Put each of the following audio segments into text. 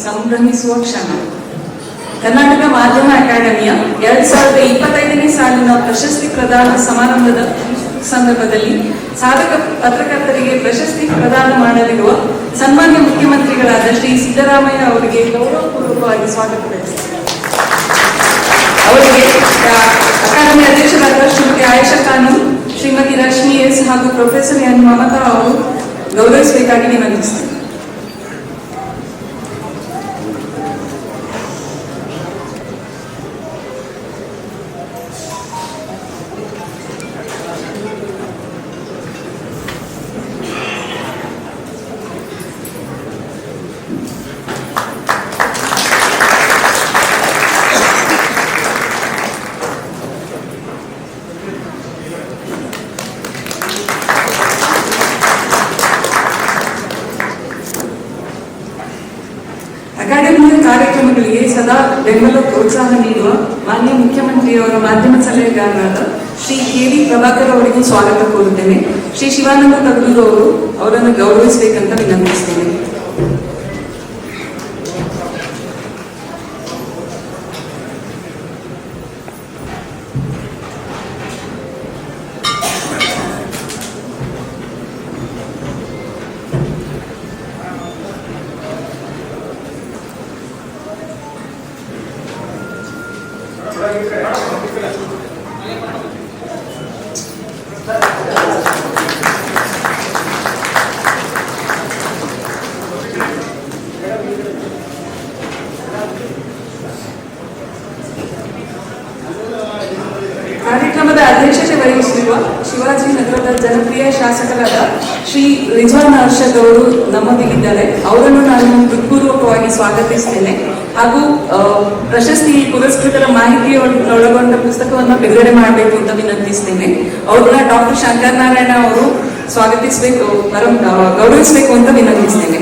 ಸಂಭ್ರಮಿಸುವ ಕ್ಷಣ. ಕರ್ನಾಟಕ ಮಾಧ್ಯಮ ಅಕಾಡೆಮಿಯ 2025ನೇ ಸಾಲಿನ ಪ್ರಶಸ್ತಿ ಪ್ರದಾನ ಸಮಾರಂಭದ ಸಂದರ್ಭದಲ್ಲಿ ಸಾಧಕ ಪತ್ರಕರ್ತರಿಗೆ ಪ್ರಶಸ್ತಿ ಪ್ರದಾನ ಮಾಡಲಿರುವ ಸನ್ಮಾನ್ಯ ಮುಖ್ಯಮಂತ್ರಿಗಳಾದ ಶ್ರೀ ಸಿದ್ದರಾಮಯ್ಯ ಅವರಿಗೆ ಗೌರವಪೂರ್ವಕವಾಗಿ ಸ್ವಾಗತ ಬಯಸುತ್ತೇನೆ. ಅವರಿಗೆ ಅಕಾಡೆಮಿ ಅಧ್ಯಕ್ಷರಾದ ಶ್ರೀಮತಿ ಆಯೇಷಾ ಖಾನಂ, ಶ್ರೀಮತಿ ರಶ್ಮಿ ಎಸ್ ಹಾಗೂ ಪ್ರೊಫೆಸರ್ ಎನ್ ಮಮತಾ ಅವರು ಗೌರವಿಸಬೇಕಾಗಿ ವಿನಂತಿಸುತ್ತೇನೆ. ಅಕಾಡೆಮಿಯ ಕಾರ್ಯಕ್ರಮಗಳಿಗೆ ಸದಾ ಬೆಂಬಲ ಪ್ರೋತ್ಸಾಹ ನೀಡುವ ಮಾನ್ಯ ಮುಖ್ಯಮಂತ್ರಿಯವರ ಮಾಧ್ಯಮ ಸಲಹೆಗಾರರಾದ ಶ್ರೀ ಕೆ.ವಿ. ಪ್ರಭಾಕರ್ ಅವರಿಗೂ ಸ್ವಾಗತ ಕೋರುತ್ತೇನೆ. ಶ್ರೀ ಶಿವಾನಂದ ತಗಲೂರು ಅವರು ಅವರನ್ನು ಗೌರವಿಸಬೇಕಂತ ವಿನಂತಿಸ್ತೇನೆ. ಕಾರ್ಯಕ್ರಮದ ಅಧ್ಯಕ್ಷತೆ ವಹಿಸಿರುವ ಶಿವಾಜಿನಗರದ ಜನಪ್ರಿಯ ಶಾಸಕರಾದ ಶ್ರೀ ರಿಜ್ವಾನ್ ಅರ್ಷದ್ ಅವರು ನಮ್ಮೊಂದಿಗಿದ್ದಾರೆ. ಅವರನ್ನು ನಾನು ಹೃತ್ಪೂರ್ವಕವಾಗಿ ಸ್ವಾಗತಿಸ್ತೇನೆ ಹಾಗೂ ಪ್ರಶಸ್ತಿ ಪುರಸ್ಕೃತರ ಮಾಹಿತಿಯೊಳಗೊಂಡ ಪುಸ್ತಕವನ್ನು ಬಿಡುಗಡೆ ಮಾಡಬೇಕು ಅಂತ ವಿನಂತಿಸ್ತೇನೆ. ಅವ್ರನ್ನ ಡಾಕ್ಟರ್ ಶಂಕರ್ ನಾರಾಯಣ ಅವರು ಗೌರವಿಸಬೇಕು ಅಂತ ವಿನಂತಿಸ್ತೇನೆ.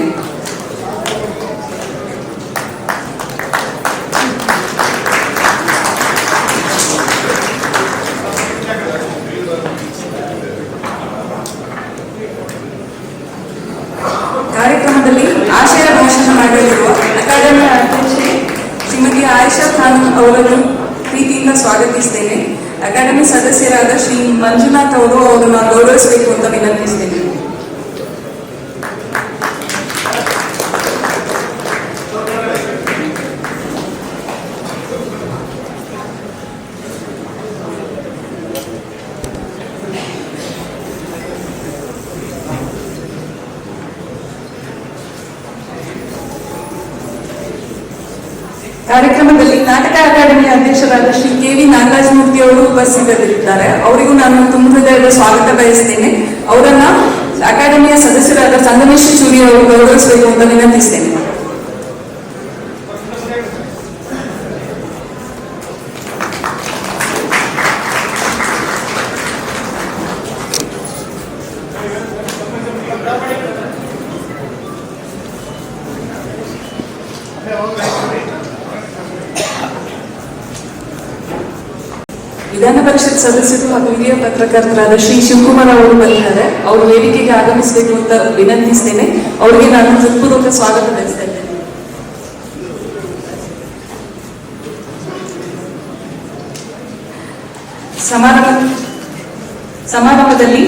ಕಾರ್ಯಕ್ರಮದಲ್ಲಿ ಆಶಯ ಭಾಷಣ ಮಾಡಲಿರುವ ಅಕಾಡೆಮಿಯ ಅಧ್ಯಕ್ಷೆ ಶ್ರೀಮತಿ ಆಯೇಷಾ ಖಾನಂ ಅವರನ್ನು ಪ್ರೀತಿಯಿಂದ ಸ್ವಾಗತಿಸ್ತೇನೆ. ಅಕಾಡೆಮಿ ಸದಸ್ಯರಾದ ಶ್ರೀ ಮಂಜುನಾಥ್ ಅವರು ಅವರನ್ನು ಗೌರವಿಸಬೇಕು ಅಂತ ವಿನಂತಿಸ್ತೇನೆ. ಕಾರ್ಯಕ್ರಮದಲ್ಲಿ ನಾಟಕ ಅಕಾಡೆಮಿಯ ಅಧ್ಯಕ್ಷರಾದ ಶ್ರೀ ಕೆ.ವಿ. ನಾಗರಾಜಮೂರ್ತಿ ಅವರು ಉಪಸ್ಥಿತರಿದ್ದಾರೆ. ಅವರಿಗೂ ನಾನು ತುಂಬ ಹೃದಯದ ಸ್ವಾಗತ ಬಯಸ್ತೇನೆ. ಅವರನ್ನ ಅಕಾಡೆಮಿಯ ಸದಸ್ಯರಾದ ಸಂಗಮೇಶ್ ಚೂರಿ ಅವರು ಗೌರವಿಸಬೇಕು ಅಂತ ವಿನಂತಿಸ್ತೇನೆ. ವಿಧಾನ ಪರಿಷತ್ ಸದಸ್ಯರು ಹಾಗೂ ಹಿರಿಯ ಪತ್ರಕರ್ತರಾದ ಶ್ರೀ ಶಿವಕುಮಾರ್ ಅವರು ಬಂದಿದ್ದಾರೆ. ಅವರು ವೇದಿಕೆಗೆ ಆಗಮಿಸಬೇಕು ಅಂತ ವಿನಂತಿಸ್ತೇನೆ. ಅವರಿಗೆ ನಾನು ಹೃತ್ಪೂರ್ವಕ ಸ್ವಾಗತ ಬಯಸ್ತಾ ಇದ್ದೇನೆ. ಸಮಾರಂಭದಲ್ಲಿ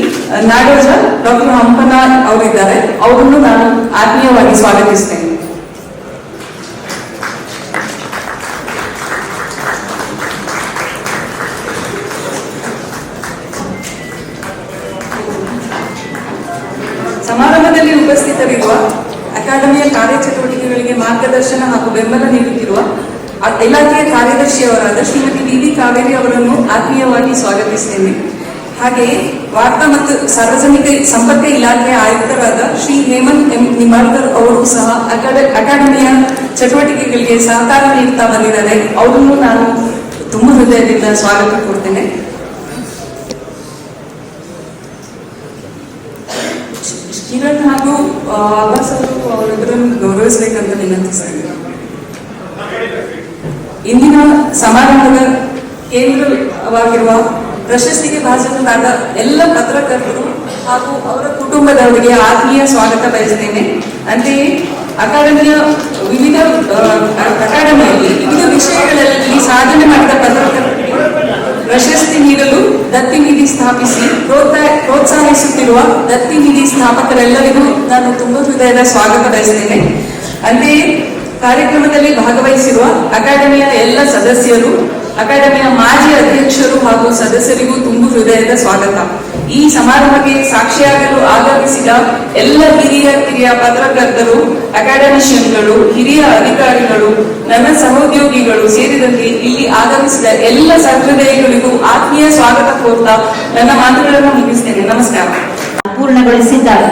ನಾಡೋಜ ಡಾಕ್ಟರ್ ಹಂಪನ ಅವರಿದ್ದಾರೆ. ಅವರನ್ನು ನಾನು ಆತ್ಮೀಯವಾಗಿ ಸ್ವಾಗತಿಸ್ತೇನೆ. ಸಮಾರಂಭದಲ್ಲಿ ಉಪಸ್ಥಿತರಿರುವ ಅಕಾಡೆಮಿಯ ಕಾರ್ಯಚಟುವಟಿಕೆಗಳಿಗೆ ಮಾರ್ಗದರ್ಶನ ಹಾಗೂ ಬೆಂಬಲ ನೀಡುತ್ತಿರುವ ಇಲಾಖೆಯ ಕಾರ್ಯದರ್ಶಿಯವರಾದ ಶ್ರೀಮತಿ ಡಿ.ವಿ. ಕಾವೇರಿ ಅವರನ್ನು ಆತ್ಮೀಯವಾಗಿ ಸ್ವಾಗತಿಸ್ತೇನೆ. ಹಾಗೆಯೇ ವಾರ್ತಾ ಮತ್ತು ಸಾರ್ವಜನಿಕ ಸಂಪರ್ಕ ಇಲಾಖೆಯ ಆಯುಕ್ತರಾದ ಶ್ರೀ ಹೇಮಂತ್ ಎಂ ನಿಂಬಾಳ್ಕರ್ ಅವರು ಸಹ ಅಕಾಡೆಮಿಯ ಚಟುವಟಿಕೆಗಳಿಗೆ ಸಹಕಾರ ನೀಡುತ್ತಾ ಬಂದಿದ್ದಾರೆ. ಅವರನ್ನು ನಾನು ತುಂಬ ಹೃದಯದಿಂದ ಸ್ವಾಗತ ಕೊಡ್ತೇನೆ. ಕಿರಣ್ ಹಾಗೂ ಅಬ್ಬಾಸ್ ಅವರು ಅವರಿಬ್ಬರನ್ನು ಗೌರವಿಸಬೇಕಂತ ವಿನಂತಿಸಿದ್ದಾರೆ. ಇಂದಿನ ಸಮಾರಂಭದ ಕೇಂದ್ರವಾಗಿರುವ ಪ್ರಶಸ್ತಿಗೆ ಭಾಜನರಾದ ಎಲ್ಲ ಪತ್ರಕರ್ತರು ಹಾಗೂ ಅವರ ಕುಟುಂಬದವರಿಗೆ ಆತ್ಮೀಯ ಸ್ವಾಗತ ಬಯಸುತ್ತೇನೆ. ಅಂತೆಯೇ ಅಕಾಡೆಮಿಯ ಅಕಾಡೆಮಿಯಲ್ಲಿ ವಿವಿಧ ವಿಷಯಗಳಲ್ಲಿ ಸಾಧನೆ ಮಾಡಿದ ಪತ್ರಕರ್ತರಿಗೆ ಪ್ರಶಸ್ತಿ ನೀಡಲು ದತ್ತಿ ನಿಧಿ ಸ್ಥಾಪಿಸಿ ಪ್ರೋತ್ಸಾಹಿಸುತ್ತಿರುವ ದತ್ತಿ ನಿಧಿ ಸ್ಥಾಪಕರೆಲ್ಲರಿಗೂ ನಾನು ತುಂಬ ಹೃದಯದ ಸ್ವಾಗತ ಬಯಸ್ತೇನೆ. ಅಂತೆಯೇ ಕಾರ್ಯಕ್ರಮದಲ್ಲಿ ಭಾಗವಹಿಸಿರುವ ಅಕಾಡೆಮಿಯ ಎಲ್ಲ ಸದಸ್ಯರು, ಅಕಾಡೆಮಿಯ ಮಾಜಿ ಅಧ್ಯಕ್ಷರು ಹಾಗೂ ಸದಸ್ಯರಿಗೂ ತುಂಬು ಹೃದಯದ ಸ್ವಾಗತ. ಈ ಸಮಾರಂಭಕ್ಕೆ ಸಾಕ್ಷಿಯಾಗಲು ಆಗಮಿಸಿದ ಎಲ್ಲ ಹಿರಿಯ ಪತ್ರಕರ್ತರು, ಅಕಾಡೆಮಿಷಿಯನ್ಗಳು, ಹಿರಿಯ ಅಧಿಕಾರಿಗಳು, ನನ್ನ ಸಹೋದ್ಯೋಗಿಗಳು ಸೇರಿದಂತೆ ಇಲ್ಲಿ ಆಗಮಿಸಿದ ಎಲ್ಲ ಸಹೃದಯಿಗಳಿಗೂ ಆತ್ಮೀಯ ಸ್ವಾಗತ ಕೋರ್ತಾ ನನ್ನ ಮಾತುಗಳನ್ನು ಮುಗಿಸ್ತೇನೆ. ನಮಸ್ಕಾರ. ಪೂರ್ಣಗೊಳಿಸಿದ್ದಾರೆ.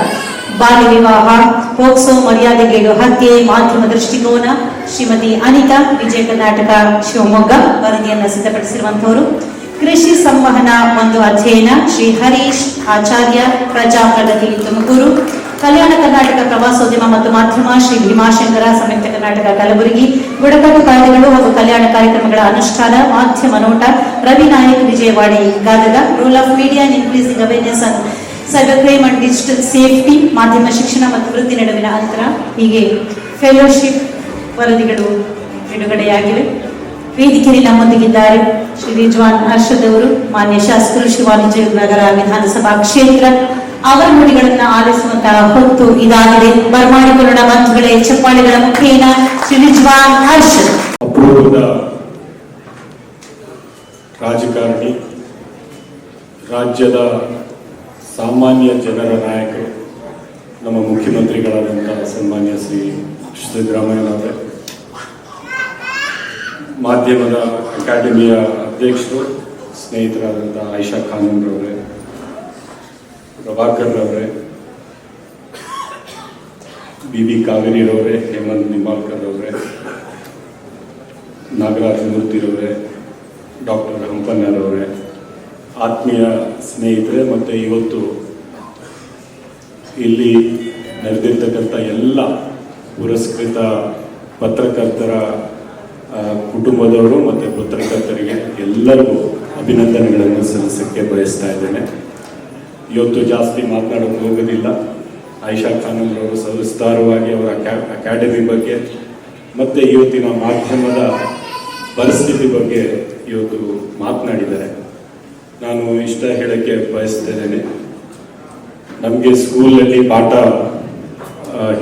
ಬಾಲ್ಯ ವಿವಾಹ, ಪೋಕ್ಸೋ ಮರ್ಯಾದೆಗೇಡು ಹತ್ಯೆ ಮಾಧ್ಯಮ ದೃಷ್ಟಿಕೋನ, ಶ್ರೀಮತಿ ಅನಿತಾ, ವಿಜಯ ಕರ್ನಾಟಕ ಶಿವಮೊಗ್ಗ ವರದಿಯನ್ನು ಸಿದ್ಧಪಡಿಸಿರುವಂತವರು. ಕೃಷಿ ಸಂವಹನ ಒಂದು ಅಧ್ಯಯನ, ಶ್ರೀ ಹರೀಶ್ ಆಚಾರ್ಯ, ಪ್ರಜಾ ಪ್ರಗತಿ ತುಮಕೂರು. ಕಲ್ಯಾಣ ಕರ್ನಾಟಕ ಪ್ರವಾಸೋದ್ಯಮ ಮತ್ತು ಮಾಧ್ಯಮ, ಶ್ರೀ ಭೀಮಾಶಂಕರ, ಸಂಯುಕ್ತ ಕರ್ನಾಟಕ ಕಲಬುರಗಿ. ಬುಡಕಟ್ಟು ಕಾಯ್ದೆಗಳು ಹಾಗೂ ಕಲ್ಯಾಣ ಕಾರ್ಯಕ್ರಮಗಳ ಅನುಷ್ಠಾನ, ಮಾಧ್ಯಮ ನೋಟ, Ravi Nayak, Vijayawadi Gadag. Role of media and increasing awareness on cyber crime and digital safety, ಮಾಧ್ಯಮ ಶಿಕ್ಷಣ ಮತ್ತು ವೃತ್ತಿ ನಡುವಿನ ಅಂತರ. ಹೀಗೆ ಫೆಲೋಶಿಪ್ ವರದಿಗಳು ಬಿಡುಗಡೆಯಾಗಿವೆ. ವೇದಿಕೆಯಲ್ಲಿ ನಮ್ಮೊಂದಿಗಿದ್ದಾರೆ ಶ್ರೀ ರಿಜ್ವಾನ್ ಅರ್ಷದ್ ಅವರು, ಮಾನ್ಯ ಶಾಸಕರು, ಶಿವಾನಿಜಯ ನಗರ ವಿಧಾನಸಭಾ ಕ್ಷೇತ್ರ. ಅವರ ನುಡಿಗಳನ್ನ ಆಲಿಸುವಂತಹ ಹೊತ್ತು ಇದಾಗಿದೆ. ಬರಮಾಡಿಕೊಳ್ಳೋಣ ಬಂಧುಗಳೇ, ಚಪ್ಪಾಳೆಗಳ ಮುಖೇನ ಶ್ರೀ ರಿಜ್ವಾನ್ ಅರ್ಷದ್. ಅಪರೂಪದ ರಾಜಕಾರಣಿ, ರಾಜ್ಯದ ಸಾಮಾನ್ಯ ಜನರ ನಾಯಕರು, ನಮ್ಮ ಮುಖ್ಯಮಂತ್ರಿಗಳಾದಂತಹ ಸನ್ಮಾನ್ಯ ಶ್ರೀ ಸಿದ್ದರಾಮಯ್ಯನವರೇ, ಮಾಧ್ಯಮದ ಅಕಾಡೆಮಿಯ ಅಧ್ಯಕ್ಷರು, ಸ್ನೇಹಿತರಾದಂಥ ಆಯಿಷಾ ಖಾನಂರವರೇ, ಪ್ರಭಾಕರ್ ರವರೇ, ಬಿ ಕಾವೇರಿರವರೇ, ಹೇಮಂತ್ ನಿಂಬಾಳ್ಕರ್ ಅವರೇ, ನಾಗರಾಜ ಮೂರ್ತಿರವರೇ, ಡಾಕ್ಟರ್ ಹಂಪನ್ನರವರೇ, ಆತ್ಮೀಯ ಸ್ನೇಹಿತರೆ, ಮತ್ತು ಇವತ್ತು ಇಲ್ಲಿ ನಡೆದಿರ್ತಕ್ಕಂಥ ಎಲ್ಲ ಪುರಸ್ಕೃತ ಪತ್ರಕರ್ತರ ಕುಟುಂಬದವರು ಮತ್ತು ಪತ್ರಕರ್ತರಿಗೆ ಎಲ್ಲರಿಗೂ ಅಭಿನಂದನೆಗಳನ್ನು ಸಲ್ಲಿಸಕ್ಕೆ ಬಯಸ್ತಾ ಇದ್ದೇನೆ. ಇವತ್ತು ಜಾಸ್ತಿ ಮಾತನಾಡೋಕೆ ಹೋಗೋದಿಲ್ಲ. ಆಯಿಷಾ ಖಾನಂರವರು ಸವಿಸ್ತಾರವಾಗಿ ಅವರ ಅಕಾಡೆಮಿ ಬಗ್ಗೆ ಮತ್ತು ಇವತ್ತಿನ ಮಾಧ್ಯಮದ ಪರಿಸ್ಥಿತಿ ಬಗ್ಗೆ ಇವತ್ತು ಮಾತನಾಡಿದ್ದಾರೆ. ನಾನು ಇಷ್ಟ ಹೇಳಕ್ಕೆ ಬಯಸ್ತಿದ್ದೇನೆ, ನಮಗೆ ಸ್ಕೂಲಲ್ಲಿ ಪಾಠ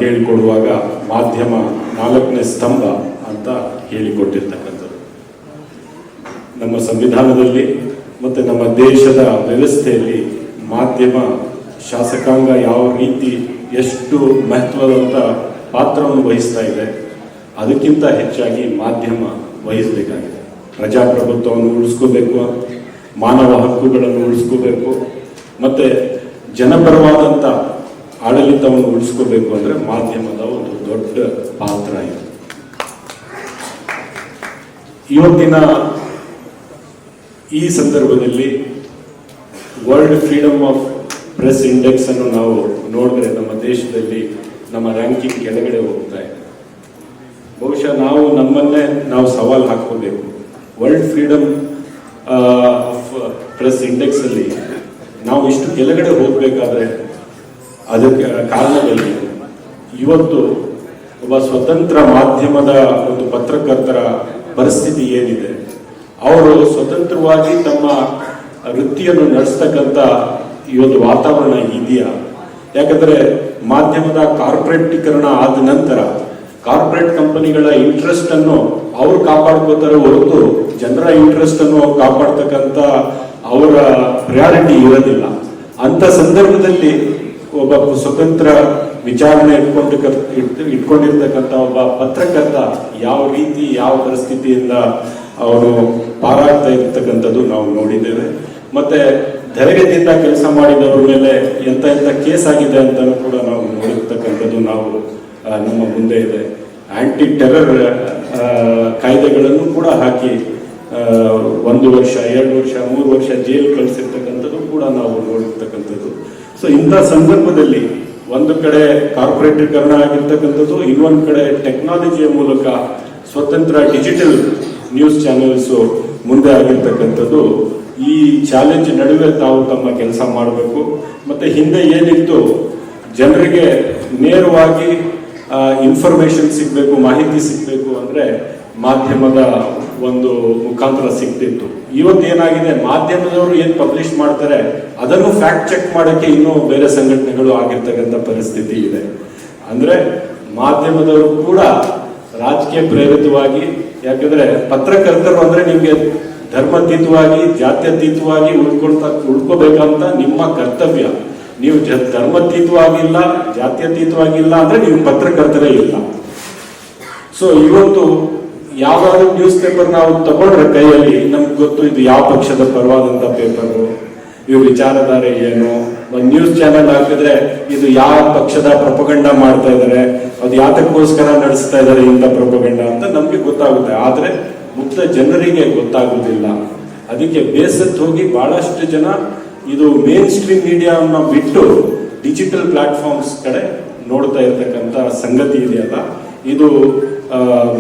ಹೇಳಿಕೊಡುವಾಗ ಮಾಧ್ಯಮ 4ನೇ ಸ್ತಂಭ ಅಂತ ಹೇಳಿಕೊಟ್ಟಿರ್ತಕ್ಕಂಥದ್ದು. ನಮ್ಮ ಸಂವಿಧಾನದಲ್ಲಿ ಮತ್ತು ನಮ್ಮ ದೇಶದ ವ್ಯವಸ್ಥೆಯಲ್ಲಿ ಮಾಧ್ಯಮ ಶಾಸಕಾಂಗ ಯಾವ ರೀತಿ ಎಷ್ಟು ಮಹತ್ವದಂತ ಪಾತ್ರವನ್ನು ವಹಿಸ್ತಾ ಇದೆ, ಅದಕ್ಕಿಂತ ಹೆಚ್ಚಾಗಿ ಮಾಧ್ಯಮ ವಹಿಸಬೇಕಾಗಿದೆ. ಪ್ರಜಾಪ್ರಭುತ್ವವನ್ನು ಉಳಿಸ್ಕೋಬೇಕು, ಮಾನವ ಹಕ್ಕುಗಳನ್ನು ಉಳಿಸ್ಕೋಬೇಕು, ಮತ್ತು ಜನಪರವಾದಂಥ ಆಡಳಿತವನ್ನು ಉಳಿಸ್ಕೋಬೇಕು ಅಂದರೆ ಮಾಧ್ಯಮದ ಒಂದು ದೊಡ್ಡ ಪಾತ್ರ ಇದೆ. ಇವತ್ತಿನ ಈ ಸಂದರ್ಭದಲ್ಲಿ world freedom of press index ಅನ್ನು ನಾವು ನೋಡಿದ್ರೆ ನಮ್ಮ ದೇಶದಲ್ಲಿ ನಮ್ಮ ರ್ಯಾಂಕಿಂಗ್ ಕೆಳಗಡೆ ಹೋಗ್ತಾ ಇದೆ. ಬಹುಶಃ ನಾವು ನಮ್ಮನ್ನೇ ನಾವು ಸವಾಲು ಹಾಕೋಬೇಕು. World freedom of press index ಅಲ್ಲಿ ನಾವು ಇಷ್ಟು ಕೆಳಗಡೆ ಹೋಗಬೇಕಾದ್ರೆ ಅದಕ್ಕೆ ಕಾರಣದಲ್ಲಿ ಇವತ್ತು ಒಬ್ಬ ಸ್ವತಂತ್ರ ಮಾಧ್ಯಮದ ಒಂದು ಪತ್ರಕರ್ತರ ಪರಿಸ್ಥಿತಿ ಏನಿದೆ, ಅವರು ಸ್ವತಂತ್ರವಾಗಿ ತಮ್ಮ ವೃತ್ತಿಯನ್ನು ನಡೆಸ್ತಕ್ಕಂಥ ಇವತ್ತು ವಾತಾವರಣ ಇದೆಯಾ? ಯಾಕಂದ್ರೆ ಮಾಧ್ಯಮದ ಕಾರ್ಪೊರೇಟೀಕರಣ ಆದ ನಂತರ ಕಾರ್ಪೊರೇಟ್ ಕಂಪನಿಗಳ ಇಂಟ್ರೆಸ್ಟ್ ಅನ್ನು ಅವ್ರು ಕಾಪಾಡ್ಕೋತಾರೆ ಹೊರತು ಜನರ ಇಂಟ್ರೆಸ್ಟ್ ಅನ್ನು ಕಾಪಾಡ್ತಕ್ಕಂಥ ಅವರ ಪ್ರಿಯಾರಿಟಿ ಇರೋದಿಲ್ಲ. ಅಂತ ಸಂದರ್ಭದಲ್ಲಿ ಒಬ್ಬ ಸ್ವತಂತ್ರ ವಿಚಾರಣೆ ಇಟ್ಕೊಂಡಿರ್ತಕ್ಕಂಥ ಒಬ್ಬ ಪತ್ರಕರ್ತ ಯಾವ ರೀತಿ ಯಾವ ಪರಿಸ್ಥಿತಿಯಿಂದ ಅವನು ಪಾರಾಗ್ತಾ ಇರ್ತಕ್ಕಂಥದ್ದು ನಾವು ನೋಡಿದ್ದೇವೆ. ಮತ್ತೆ ಧೈರ್ಯದಿಂದ ಕೆಲಸ ಮಾಡಿದವ್ರ ಮೇಲೆ ಎಂತ ಕೇಸ್ ಆಗಿದೆ ಅಂತ ಕೂಡ ನಾವು ನೋಡಿರ್ತಕ್ಕಂಥದ್ದು ನಾವು ನಮ್ಮ ಮುಂದೆ ಇದೆ. ಆಂಟಿ ಟೆರರ್ ಕಾಯ್ದೆಗಳನ್ನು ಕೂಡ ಹಾಕಿ 1 ವರ್ಷ 2 ವರ್ಷ 3 ವರ್ಷ ಜೈಲು ಕಳಿಸಿರ್ತಕ್ಕಂಥದ್ದು ಕೂಡ ನಾವು ನೋಡಿರ್ತಕ್ಕಂಥದ್ದು. ಸೊ ಇಂಥ ಸಂದರ್ಭದಲ್ಲಿ ಒಂದು ಕಡೆ ಕಾರ್ಪೊರೇಟೀಕರಣ ಆಗಿರ್ತಕ್ಕಂಥದ್ದು, ಇನ್ನೊಂದು ಕಡೆ ಟೆಕ್ನಾಲಜಿಯ ಮೂಲಕ ಸ್ವತಂತ್ರ ಡಿಜಿಟಲ್ ನ್ಯೂಸ್ ಚಾನೆಲ್ಸ್ ಮುಂದೆ ಆಗಿರ್ತಕ್ಕಂಥದ್ದು. ಈ ಚಾಲೆಂಜ್ ನಡುವೆ ತಾವು ತಮ್ಮ ಕೆಲಸ ಮಾಡಬೇಕು. ಮತ್ತೆ ಹಿಂದೆ ಏನಿತ್ತು, ಜನರಿಗೆ ನೇರವಾಗಿ ಇನ್ಫಾರ್ಮೇಶನ್ ಸಿಗಬೇಕು, ಮಾಹಿತಿ ಸಿಗಬೇಕು ಅಂದರೆ ಮಾಧ್ಯಮದ ಒಂದು ಮುಖಾಂತರ ಸಿಗ್ತಿತ್ತು. ಇವತ್ತೇನಾಗಿದೆ, ಮಾಧ್ಯಮದವರು ಏನು ಪಬ್ಲಿಷ್ ಮಾಡ್ತಾರೆ ಅದನ್ನು ಫ್ಯಾಕ್ಟ್ ಚೆಕ್ ಮಾಡೋಕ್ಕೆ ಇನ್ನೂ ಬೇರೆ ಸಂಘಟನೆಗಳು ಆಗಿರ್ತಕ್ಕಂಥ ಪರಿಸ್ಥಿತಿ ಇದೆ. ಅಂದರೆ ಮಾಧ್ಯಮದವರು ಕೂಡ ರಾಜಕೀಯ ಪ್ರೇರಿತವಾಗಿ, ಯಾಕಂದ್ರೆ ಪತ್ರಕರ್ತರು ಅಂದ್ರೆ ನಿಮ್ಗೆ ಧರ್ಮಾತೀತವಾಗಿ, ಜಾತ್ಯತೀತವಾಗಿ ಉಳ್ಕೋಬೇಕಂತ ನಿಮ್ಮ ಕರ್ತವ್ಯ. ನೀವು ಧರ್ಮಾತೀತವಾಗಿಲ್ಲ, ಜಾತ್ಯತೀತವಾಗಿಲ್ಲ ಅಂದ್ರೆ ನೀವು ಪತ್ರಕರ್ತರೇ ಇಲ್ಲ. ಸೊ ಇವತ್ತು ಯಾವ್ದಾದ್ರು ನ್ಯೂಸ್ ಪೇಪರ್ ನಾವು ತಗೊಂಡ್ರೆ ಕೈಯಲ್ಲಿ ನಮ್ಗೆ ಗೊತ್ತು ಇದು ಯಾವ ಪಕ್ಷದ ಪರವಾದಂತ ಪೇಪರು, ಇವ್ರ ವಿಚಾರಧಾರೆ ಏನು. ಒಂದು ನ್ಯೂಸ್ ಚಾನೆಲ್ ಹಾಕಿದ್ರೆ ಇದು ಯಾವ ಪಕ್ಷದ ಪ್ರೊಪಗಂಡ ಮಾಡ್ತಾ ಇದ್ದಾರೆ, ಅದು ಯಾತಕ್ಕೋಸ್ಕರ ನಡೆಸ್ತಾ ಇದ್ದಾರೆ ಇಂಥ ಪ್ರೊಪಗಂಡ ಅಂತ ನಮ್ಗೆ ಗೊತ್ತಾಗುತ್ತೆ. ಆದ್ರೆ ಮುಕ್ತ ಜನರಿಗೆ ಗೊತ್ತಾಗುವುದಿಲ್ಲ. ಅದಕ್ಕೆ ಬೇಸತ್ತು ಹೋಗಿ ಬಹಳಷ್ಟು ಜನ ಇದು ಮೇನ್ ಸ್ಟ್ರೀಮ್ ಮೀಡಿಯಾವನ್ನ ಬಿಟ್ಟು ಡಿಜಿಟಲ್ ಪ್ಲಾಟ್ಫಾರ್ಮ್ಸ್ ಕಡೆ ನೋಡ್ತಾ ಇರ್ತಕ್ಕಂಥ ಸಂಗತಿ ಇದೆಯಲ್ಲ, ಇದು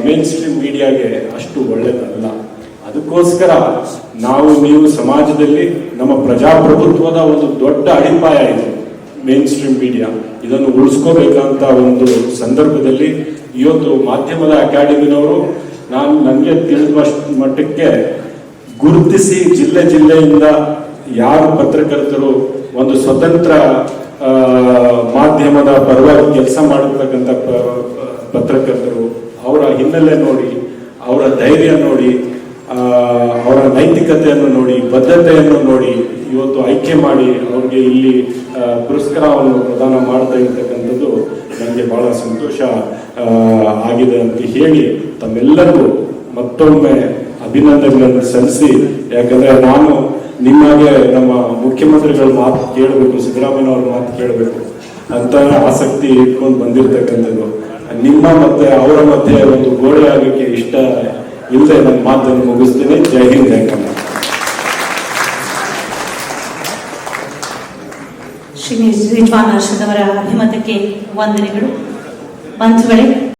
ಮೇನ್ ಸ್ಟ್ರೀಮ್ ಮೀಡಿಯಾಗೆ ಅಷ್ಟು ಒಳ್ಳೇದಲ್ಲ. ಅದಕ್ಕೋಸ್ಕರ ನೀವು ಸಮಾಜದಲ್ಲಿ ನಮ್ಮ ಪ್ರಜಾಪ್ರಭುತ್ವದ ಒಂದು ದೊಡ್ಡ ಅಡಿಪಾಯ ಇದೆ ಮೇನ್ ಸ್ಟ್ರೀಮ್ ಮೀಡಿಯಾ. ಇದನ್ನು ಉಳಿಸ್ಕೋಬೇಕಂತ ಒಂದು ಸಂದರ್ಭದಲ್ಲಿ ಇವತ್ತು ಮಾಧ್ಯಮದ ಅಕಾಡೆಮಿನವರು ನನಗೆ ತಿಳಿದ ಮಟ್ಟಕ್ಕೆ ಗುರುತಿಸಿ ಜಿಲ್ಲೆಯಿಂದ ಯಾರು ಪತ್ರಕರ್ತರು ಒಂದು ಸ್ವತಂತ್ರ ಮಾಧ್ಯಮದ ಪರವಾಗಿ ಕೆಲಸ ಮಾಡತಕ್ಕಂಥ ಪತ್ರಕರ್ತರು, ಅವರ ಹಿನ್ನೆಲೆ ನೋಡಿ, ಅವರ ಧೈರ್ಯ ನೋಡಿ, ಅವರ ನೈತಿಕತೆಯನ್ನು ನೋಡಿ, ಬದ್ಧತೆಯನ್ನು ನೋಡಿ ಇವತ್ತು ಆಯ್ಕೆ ಮಾಡಿ ಅವ್ರಿಗೆ ಇಲ್ಲಿ ಪುರಸ್ಕಾರವನ್ನು ಪ್ರದಾನ ಮಾಡ್ತಾ ಇರ್ತಕ್ಕಂಥದ್ದು ನನಗೆ ಬಹಳ ಸಂತೋಷ ಆಗಿದೆ ಅಂತ ಹೇಳಿ ತಮ್ಮೆಲ್ಲರಿಗೂ ಮತ್ತೊಮ್ಮೆ ಅಭಿನಂದನೆಗಳನ್ನು ಸಲ್ಲಿಸಿ, ಯಾಕಂದ್ರೆ ನಾನು ನಿಮಗೆ ನಮ್ಮ ಮುಖ್ಯಮಂತ್ರಿಗಳ ಮಾತು ಕೇಳಬೇಕು, ಸಿದ್ದರಾಮಯ್ಯನವ್ರ ಮಾತು ಕೇಳಬೇಕು ಅಂತ ಆಸಕ್ತಿ ಇಟ್ಕೊಂಡು ಬಂದಿರತಕ್ಕಂಥದ್ದು. ನಿಮ್ಮ ಮತ್ತೆ ಅವರ ಮಧ್ಯೆ ಒಂದು ಗೋಡೆ ಆಗಕ್ಕೆ ಇಷ್ಟ ಇಲ್ಲದೆ ನನ್ನ ಮಾತನ್ನು ಮುಗಿಸ್ತೇನೆ. ಜೈ ಹಿಂದ್, ಜೈ ಕನ್ನಡ. ಶ್ರೀ ರಿಜ್ವಾನ್ ಅರ್ಷದ್ ಅವರ ಅಭಿಮತಕ್ಕೆ ವಂದನೆಗಳು. ಬಂಧುಗಳೇ,